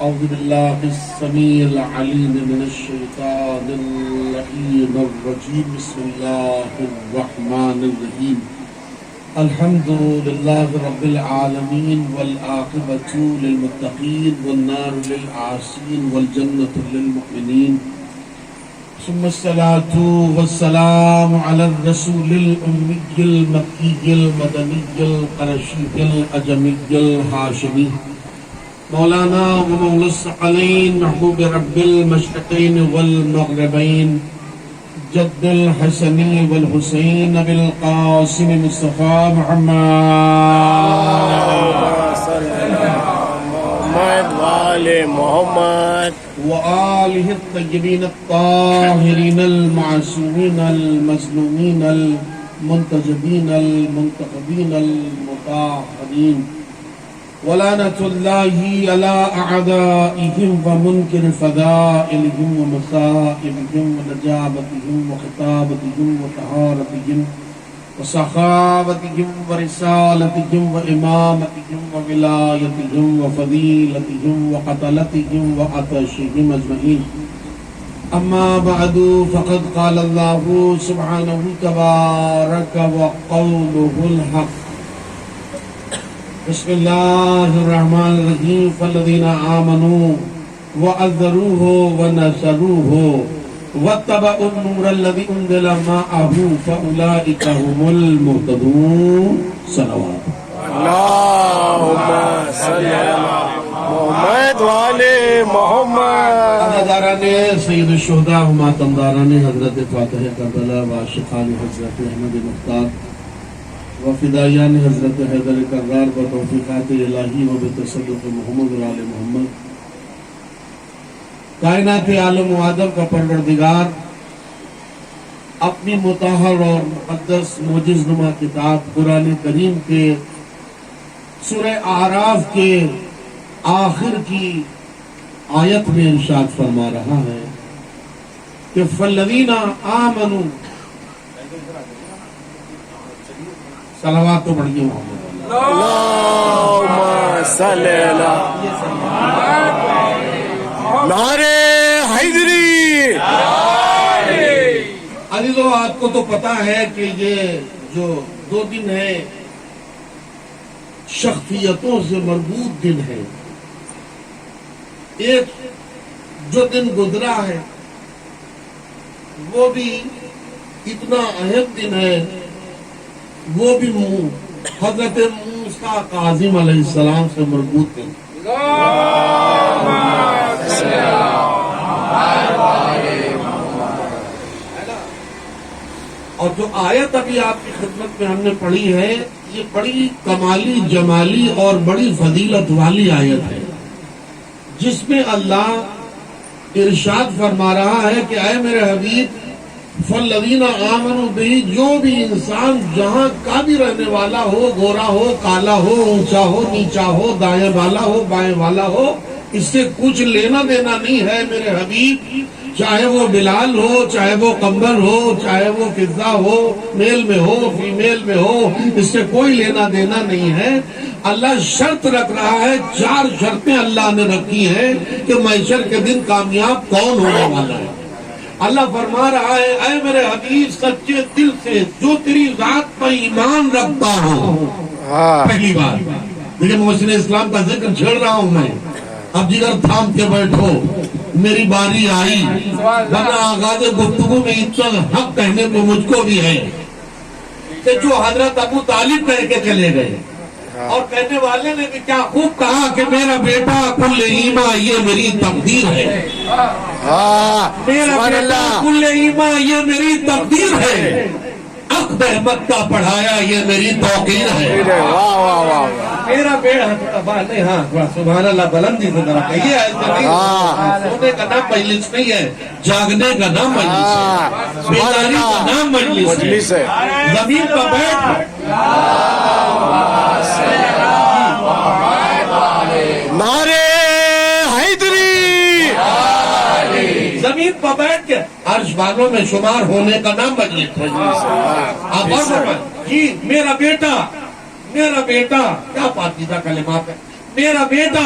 أعوذ بالله السميع العليم من الشيطان اللعين الرجيم بسم الله الرحمن الرحيم الحمد لله رب العالمين والعاقبة للمتقين والنار للعاصين والجنة للمؤمنين ثم الصلاة والسلام على الرسول الأمي المكي المدني القرشي الأجمي الهاشمي مولانا ومولى الثقلين محبوب رب المشرقين والمغربين جد الحسن والحسين بالقاسم مصطفى محمد وآل محمد وآله الطيبين الطاهرين المعصومين المظلومين المنتجبين المنتخبين المطهرين ولعنة الله على أعدائهم ومنكر فضائلهم ومصائبهم ونجابتهم وخطابتهم وطهارتهم وسخاوتهم ورسالتهم وإمامتهم وولايتهم وفضيلتهم وقتلتهم وعطشهم أجمعين أما بعد فقد قال الله سبحانه تبارك وقوله الحق بسم الله الرحمن الرحيم فالذين آمنوا وعزروه ونصروه واتبعوا النور الذي أنزل معه فأولئك هم المهتدون صلوات اللهم صل على محمد وآل محمد عزاداران سید الشہداء و ماتمداران حضرت فاتح کربلا و عاشقان حضرت احمد مختار وفدائیان حضرت حیدر کرار و توفیقات الہی و بتصدق محمد و آل محمد کائنات عالم و آدم کا پروردگار اپنی مطہر اور مقدس معجز نما کتاب قرآن کریم کے سورہ اعراف کے آخر کی آیت میں ارشاد فرما رہا ہے کہ فالذین آمنوا صلوات تو پڑھیے محمد اللهم صل على نعرہ حیدری عزیزو آپ کو تو پتا ہے کہ یہ جو 2 دن ہے شخصیتوں سے مربوط دن ہے. ایک جو دن گزرا ہے وہ بھی اتنا اہم دن ہے، وہ بھی حضرت موسیٰ کاظم علیہ السلام سے مربوط ہے. اور جو آیت ابھی آپ کی خدمت میں ہم نے پڑھی ہے یہ بڑی کمالی جمالی اور بڑی فضیلت والی آیت ہے، جس میں اللہ ارشاد فرما رہا ہے کہ اے میرے حبیب فالذین آمنوا بہ، جو بھی انسان جہاں کا بھی رہنے والا ہو، گورا ہو، کالا ہو، اونچا ہو، نیچا ہو، دائیں والا ہو، بائیں والا ہو، اس سے کچھ لینا دینا نہیں ہے میرے حبیب. چاہے وہ بلال ہو، چاہے وہ قمر ہو، چاہے وہ فضہ ہو، میل میں ہو فیمیل میں ہو، اس سے کوئی لینا دینا نہیں ہے. اللہ شرط رکھ رہا ہے، 4 شرطیں اللہ نے رکھی ہیں کہ محشر کے دن کامیاب کون ہونے والا ہے. اللہ فرما رہا ہے اے میرے حبیب سچے دل سے جو تیری ذات پر ایمان رکھتا ہوں. پہلی بات لیکن محسن اسلام کا ذکر چھیڑ رہا ہوں میں، اب جگر تھام کے بیٹھو، میری باری آئی، ورنہ آغاز گفتگو میں اتنا حق کہنے کو مجھ کو بھی ہے کہ جو حضرت ابو طالب کہہ کے چلے گئے، اور کہنے والے نے بھی کیا خوب کہا کہ میرا بیٹا کل ایمان یہ میری تقدیر ہے. میرا بیٹا کل ایمان یہ میری تقدیر ہے، عقد احمد کا پڑھایا یہ میری توقیر ہے. میرا بیٹا سبحان اللہ بلندی سے ذرا کہیے، سونے کا نام مجلس نہیں ہے، جاگنے کا نام مجلس ہے، بیداری کا نام مجلس ہے. زمین پر بیٹھ نعرہ حیدری، زمین پر بیٹھ کے عرش والوں میں شمار ہونے کا نام مجلس ہے. آپ جی میرا بیٹا کیا پاکیزہ کلمات ہے، میرا بیٹا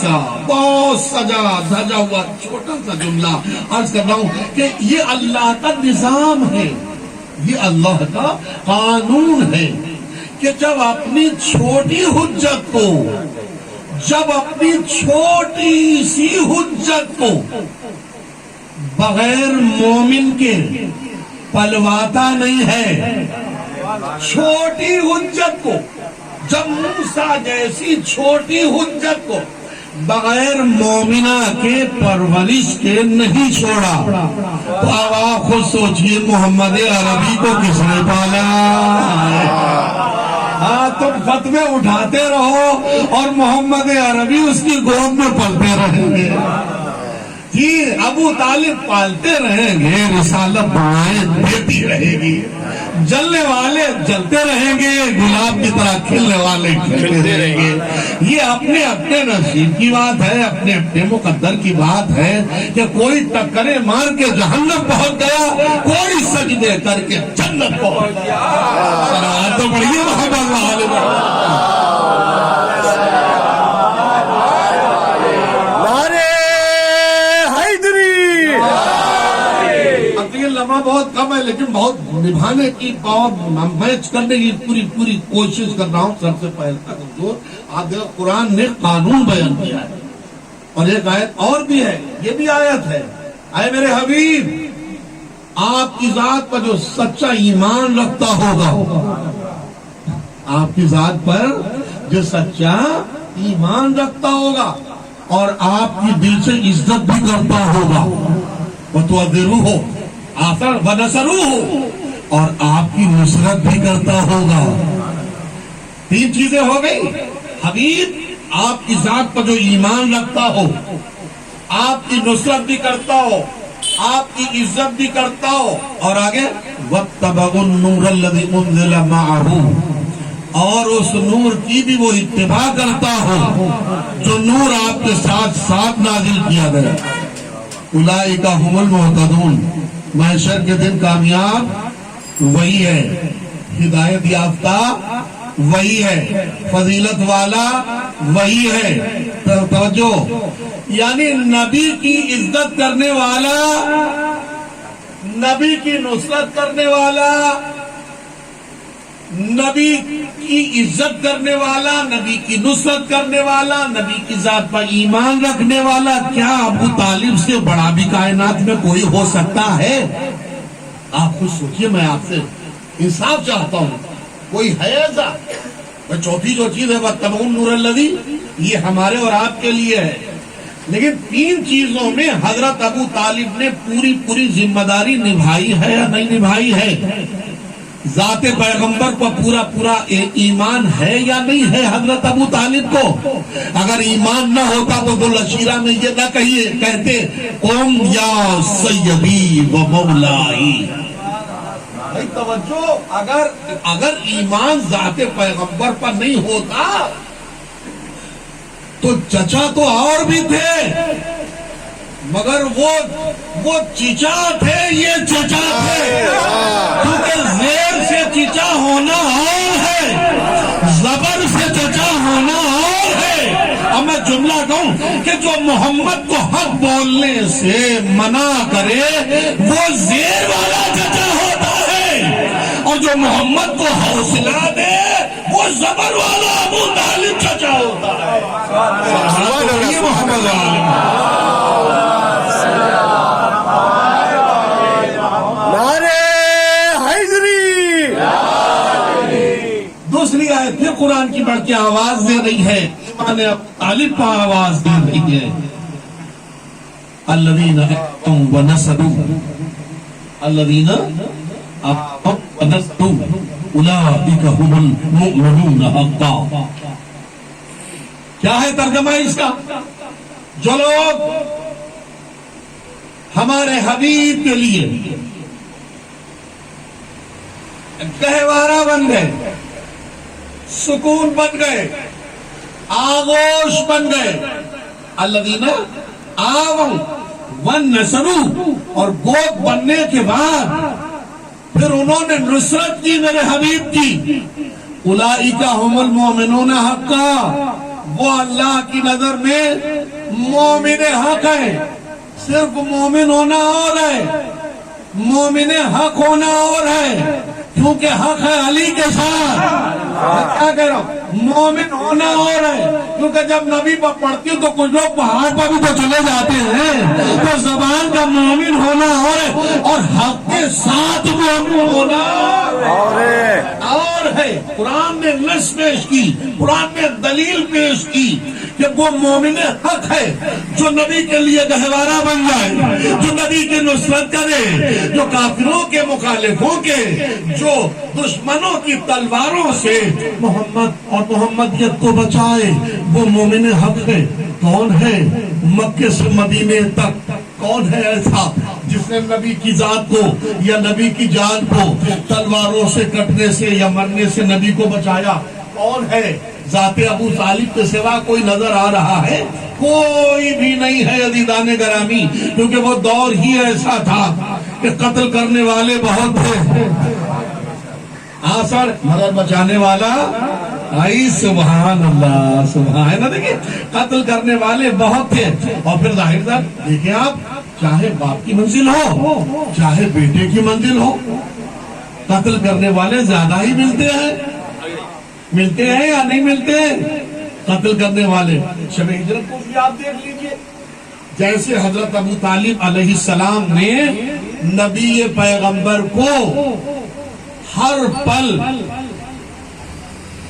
سا بہت سجا دھجا ہوا چھوٹا سا جملہ عرض کر رہا ہوں کہ یہ اللہ کا نظام ہے، یہ اللہ کا قانون ہے کہ جب اپنی چھوٹی حجت کو، جب اپنی چھوٹی سی حجت کو بغیر مومن کے پلواتا نہیں ہے، چھوٹی حجت کو، جب موسیٰ جیسی چھوٹی حجت کو بغیر مومنہ کے پرورش کے نہیں چھوڑا، تو اب آپ خود سوچئے محمد عربی کو کس نے پالا؟ تم فتوے اٹھاتے رہو اور محمد عربی اس کی گود میں پلتے رہیں گے، جی ابو طالب پالتے رہیں گے، رسالت بڑھائیں دیتی رہے گی، جلنے والے جلتے رہیں گے، گلاب کی طرح کھلنے والے کھلتے رہیں گے۔ یہ اپنے اپنے نصیب کی بات ہے، اپنے اپنے مقدر کی بات ہے کہ کوئی ٹکرے مار کے جہنم پہنچ گیا، کوئی سجدے کر کے جنت پہنچ گیا۔ صلوات تو پڑھیے محمد والے بہت کم ہے، لیکن بہت نبھانے کی، بہت میچ کرنے کی پوری کوشش کر رہا ہوں۔ سب سے پہلے آگے قرآن نے قانون بیان کیا ہے، اور ایک آیت اور بھی ہے، یہ بھی آیت ہے، اے میرے حبیب آپ کی ذات پر جو سچا ایمان رکھتا ہوگا، آپ کی ذات پر جو سچا ایمان رکھتا ہوگا اور آپ کی دل سے عزت بھی کرتا ہوگا، وہ تو ادھرو ہو آثر ونصرو ہو، اور آپ کی نصرت بھی کرتا ہوگا۔ تین چیزیں ہو گئی، حبیب آپ کی ذات پر جو ایمان رکھتا ہو، آپ کی نصرت بھی کرتا ہو، آپ کی عزت بھی کرتا ہو، اور آگے وَاتَّبَعُوا النُّورَ الَّذِي أُنزِلَ مَعَهُ، اور اس نور کی بھی وہ اتباع کرتا ہو جو نور آپ کے ساتھ ساتھ نازل کیا گیا۔ اولئک ھم المہتدون، محشر کے دن کامیاب وہی ہے، ہدایت یافتہ وہی ہے، فضیلت والا وہی ہے۔ توجہ، یعنی نبی کی عزت کرنے والا، نبی کی نصرت کرنے والا، نبی کی عزت کرنے والا، نبی کی نصرت کرنے والا، نبی کی ذات پر ایمان رکھنے والا، کیا ابو طالب سے بڑا بھی کائنات میں کوئی ہو سکتا ہے؟ آپ خود سوچئے، میں آپ سے انصاف چاہتا ہوں، کوئی ہے ایسا؟ چوتھی جو چیز ہے وَاتَّبَعُوا النُّورَ الَّذِي، یہ ہمارے اور آپ کے لیے ہے، لیکن تین چیزوں میں حضرت ابو طالب نے پوری ذمہ داری نبھائی ہے یا نہیں نبھائی ہے؟ ذات پیغمبر پر پورا ایمان ہے یا نہیں ہے حضرت ابو طالب کو؟ اگر ایمان نہ ہوتا تو ذوالعشیرہ میں یہ نہ کہتے قم یا سیدی و مولائی۔ بھائی توجہ، اگر ایمان ذات پیغمبر پر نہیں ہوتا تو چچا تو اور بھی تھے، مگر وہ چچا تھے، یہ چچا تھے، کیونکہ زیر سے چچا ہونا اور ہے، زبر سے چچا ہونا اور ہے۔ اب میں جملہ کہوں کہ جو محمد کو حق بولنے سے منع کرے وہ زیر والا چچا ہوتا ہے، اور جو محمد کو حوصلہ دے وہ زبر والا ابو طالب چچا ہوتا ہے۔ محمد دوسری آیت پھر قرآن کی بڑھ کے آواز دے رہی ہے، ایمان ابو طالب پر آواز دے رہی ہے، الذین آمنوا ونصروا، الذین آمنوا ونصروا اولئک ھم المؤمنون حقا۔ کیا ہے ترجمہ اس کا؟ جو لوگ ہمارے حبیب کے لیے گہوارہ بن گئے، سکون بن گئے، آغوش بن گئے، الذین آووا ونصروا، اور گود بننے کے بعد پھر انہوں نے نصرت کی میرے حبیب کی، اولئک ھم المؤمنون حقا، وہ اللہ کی نظر میں مومن حق ہے. صرف مومن ہونا اور ہے, مومن حق ہونا اور ہے, کیونکہ حق ہے علی کے ساتھ. کیا کہہ رہا ہوں, مومن ہونا اور ہے, کیونکہ جب نبی پر پڑھتی ہوں تو کچھ لوگ پہاڑ پر بھی تو چلے جاتے ہیں. تو زبان کا مومن ہونا اور ہے, اور حق کے ساتھ مومن ہونا اور ہے. قرآن نے نص پیش کی, قرآن نے دلیل پیش کی کہ وہ مومن حق ہے جو نبی کے لیے گہوارہ بن جائے, جو نبی کی نصرت کرے, جو کافروں کے مخالفوں کے, جو دشمنوں کی تلواروں سے محمد اور محمدیت کو بچائے. وہ مومن حق ہے. کون ہے مکے سے مدینے تک, کون ہے ایسا جس نے نبی کی ذات کو یا نبی کی جان کو تلواروں سے کٹنے سے یا مرنے سے نبی کو بچایا؟ کون ہے؟ ذات ابو طالب کے سوا کوئی نظر آ رہا ہے؟ کوئی بھی نہیں ہے عزیزان گرامی, کیونکہ وہ دور ہی ایسا تھا کہ قتل کرنے والے بہت تھے. ہاں سر, مگر بچانے والا آئی. سبحان اللہ, سبحان. دیکھیں قتل کرنے والے بہت تھے. اور پھر ظاہر تھا, دیکھیں آپ, چاہے باپ کی منزل ہو چاہے بیٹے کی منزل ہو, قتل کرنے والے زیادہ ہی ملتے ہیں. ملتے ہیں یا نہیں ملتے ہیں قتل کرنے والے؟ شب ہجرت کو بھی آپ دیکھ لیجئے. جیسے حضرت ابو طالب علیہ السلام نے نبی پیغمبر کو ہر پل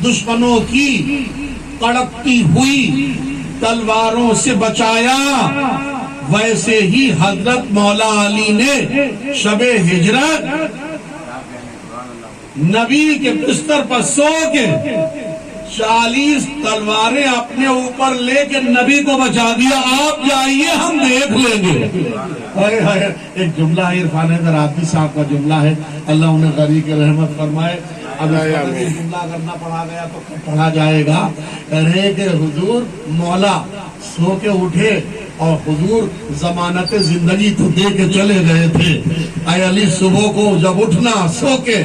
دشمنوں کی کڑکتی ہوئی تلواروں سے بچایا, ویسے ہی حضرت مولا علی نے شب ہجرت نبی کے بستر پر سو کے 40 تلواریں اپنے اوپر لے کے نبی کو بچا دیا. آپ جائیے, ہم دیکھ لیں گے. ایک جملہ ہے عرفان حیدر آبادی صاحب کا جملہ ہے, اللہ انہیں غریق رحمت فرمائے. اب جملہ کرنا پڑا گیا تو پڑھا جائے گا. رہے کہ حضور مولا سو کے اٹھے اور حضور ضمانت زندگی تو دے کے چلے گئے تھے. اے علی صبح کو جب اٹھنا سو کے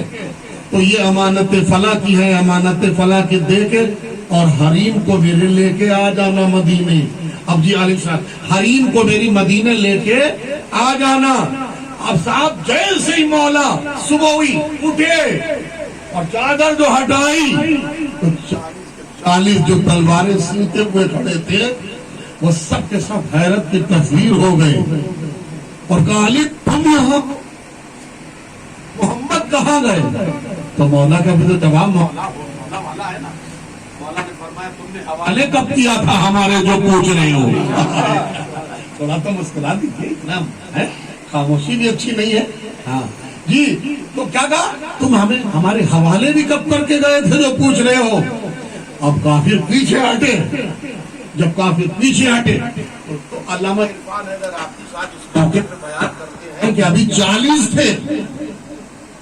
تو یہ امانت فلاں کی ہے, امانت فلاں کی دے کے, اور حریم کو میرے لے کے آ جانا مدینے. اب جی عالم صاحب, حریم کو میری مدینے لے کے آ جانا. اب صاحب جیسے ہی مولا صبح ہوئی اٹھے اور چادر جو ہٹائی تو 40 جو تلواریں سیتے ہوئے کھڑے تھے وہ سب کے سب حیرت کی تصویر ہو گئے اور کہا علی تم یہاں, محمد کہاں گئے؟ تو مولا کا بھی تو جواب مولا والا ہے نا. مولا نے فرمایا تم نے حوالے کب کیا تھا ہمارے جو پوچھ رہے ہو؟ تھوڑا تو مسکرا دیجیے, اتنا خاموشی بھی اچھی نہیں ہے. ہاں جی, تو کیا کہا تم ہمیں ہمارے حوالے بھی کب کر کے گئے تھے جو پوچھ رہے ہو؟ اب کافر پیچھے ہٹے. جب کافر پیچھے ہٹے تو علامہ عرفان حیدر آبادی صاحب اس موقع پہ بیان کرتے ہیں کہ ابھی 40 تھے,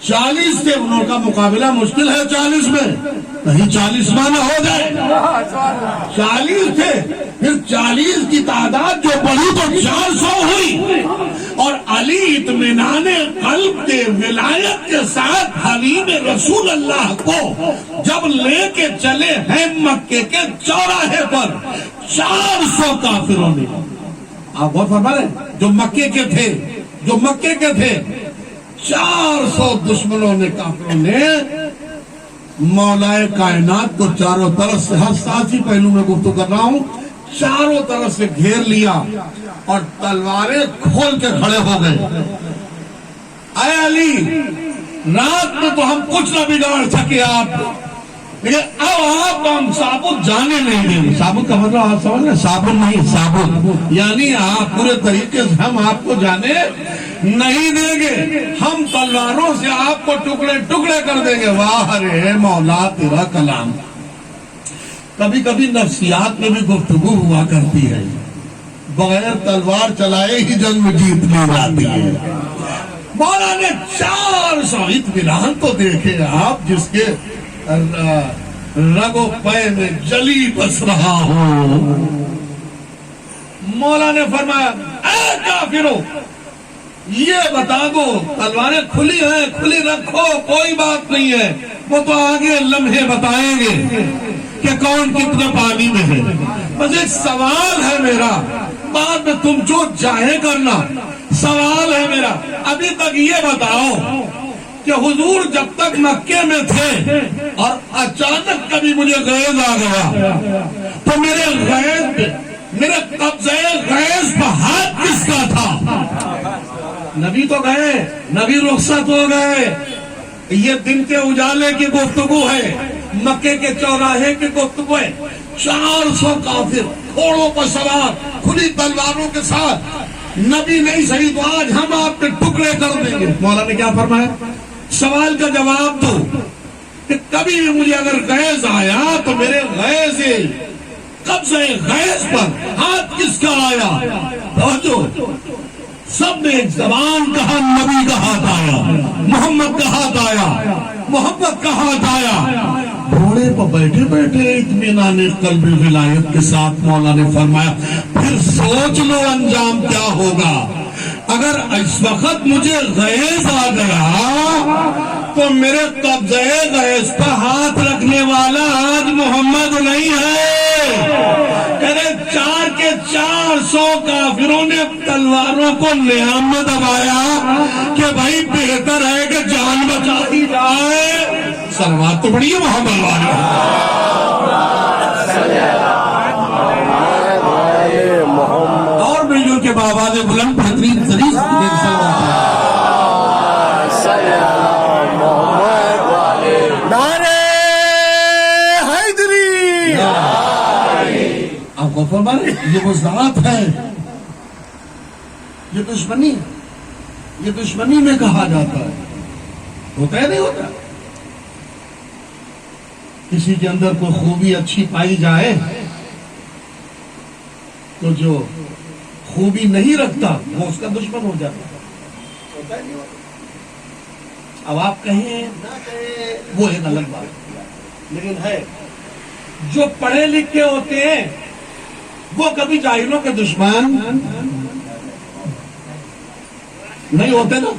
40 تھے. انہوں کا مقابلہ مشکل ہے 40 میں, کہیں 40 مانا ہو جائے. 40 تھے, پھر 40 کی تعداد جو بڑھی تو 400 ہوئی, اور علی اطمینان قلب کے ولایت کے ساتھ حبیب رسول اللہ کو جب لے کے چلے ہیں مکے کے چوراہے پر, 400 کافروں نے, آپ بہت فرما رہے, جو مکے کے تھے 400 دشمنوں نے, کافروں نے مولا کائنات کو چاروں طرف سے, ہر ساتھی پہلو میں گفتگو کر رہا ہوں, چاروں طرف سے گھیر لیا اور تلواریں کھول کے کھڑے ہو گئے. اے علی, رات میں تو ہم کچھ نہ بگاڑ سکے آپ, لیکن اب آپ ہم ثابت جانے نہیں دیں گے. ثابت کا مطلب آپ سمجھ رہے, ثابت نہیں, ثابت یعنی آپ پورے طریقے سے ہم آپ کو جانے نہیں دیں گے, ہم تلواروں سے آپ کو ٹکڑے ٹکڑے کر دیں گے. واہ رے مولا تیرا کلام. کبھی کبھی نفسیات میں بھی گفتگو ہوا کرتی ہے, بغیر تلوار چلائے ہی جنگ جیت لی جاتی ہے. مولا نے 400 اطمینان تو دیکھے آپ, جس کے رگ و پے میں جلی بس رہا ہو. مولا نے فرمایا اے کافرو, یہ بتا دو تلواریں کھلی ہیں, کھلی رکھو, کوئی بات نہیں ہے, وہ تو آگے لمحے بتائیں گے. کہ کون کتنے پانی میں ہے. بس ایک سوال ہے میرا، بعد میں تم جو چاہے کرنا. سوال ہے میرا، ابھی تک یہ بتاؤ کہ حضور جب تک مکے میں تھے اور اچانک کبھی مجھے غیظ آ گیا تو میرے غیظ پہ، میرے قبضے غیظ پہ ہاتھ کس کا تھا؟ نبی تو گئے، نبی رخصت ہو گئے. یہ دن کے اجالے کی گفتگو ہے، مکے کے چوراہے کی گفتگو ہے. 400 کافر گھوڑوں پر سوار کھلی تلواروں کے ساتھ، نبی نہیں صحیح تو آج ہم آپ کے ٹکڑے کر دیں گے. مولا نے کیا فرمایا؟ سوال کا جواب دو کہ کبھی بھی مجھے اگر غیظ آیا تو میرے غیظ قبضے غیظ پر ہاتھ کس کا آیا؟ توجہ، سب نے ایک زبان کہا نبی کا ہاتھ آیا، محمد کا ہاتھ آیا، محمد کا ہاتھ آیا. گھوڑے پر بیٹھے بیٹھے اطمینان قلب ولایت کے ساتھ مولا نے فرمایا پھر سوچ لو انجام کیا ہوگا. اگر اس وقت مجھے غیظ آ گیا تو میرے قبضے غیظ پر ہاتھ رکھنے والا آج محمد نہیں ہے. کہے 4 کے 400 کافروں نے تلواروں کو نیام میں دبایا کہ بھائی بہتر ہے کہ جان بچا دی جائے. صلوات تو پڑھیے محمد والے. اور بیجو کے بآواز بلند بہترین شریف نعرے حیدری. آپ کو فرمائے یہ وہ ذات ہے، یہ دشمنی میں کہا جاتا ہے. ہوتا ہے نہیں ہوتا؟ کسی کے اندر کوئی خوبی اچھی پائی جائے تو جو خوبی نہیں رکھتا وہ اس کا دشمن ہو جاتا ہے. ہوتا ہے نہیں ہوتا؟ اب آپ کہیں نہ کہیں وہ ایک الگ بات ہے، لیکن ہے جو پڑھے لکھے ہوتے ہیں وہ کبھی جاہلوں کے دشمن نہیں ہوتے نا.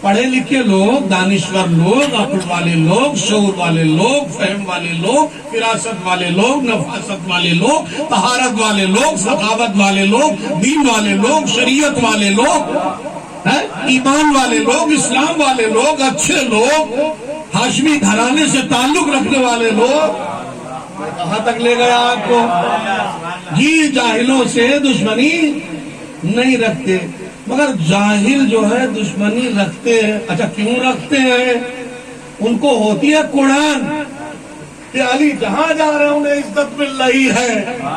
پڑھے لکھے لوگ، دانشور لوگ، عقل والے لوگ، شعور والے لوگ، فہم والے لوگ، فراست والے لوگ، نفاست والے لوگ، طہارت والے لوگ، ثقافت والے لوگ، دین والے لوگ، شریعت والے لوگ، ایمان والے لوگ، اسلام والے لوگ، اچھے لوگ، ہاشمی گھرانے سے تعلق رکھنے والے لوگ. کہاں تک لے گیا آپ کو؟ جی جاہلوں سے دشمنی نہیں رکھتے، مگر جاہل جو ہے دشمنی رکھتے ہیں. اچھا کیوں رکھتے ہیں؟ ان کو ہوتی ہے قرآن کہ علی جہاں جا رہے ہیں انہیں عزت مل رہی ہے.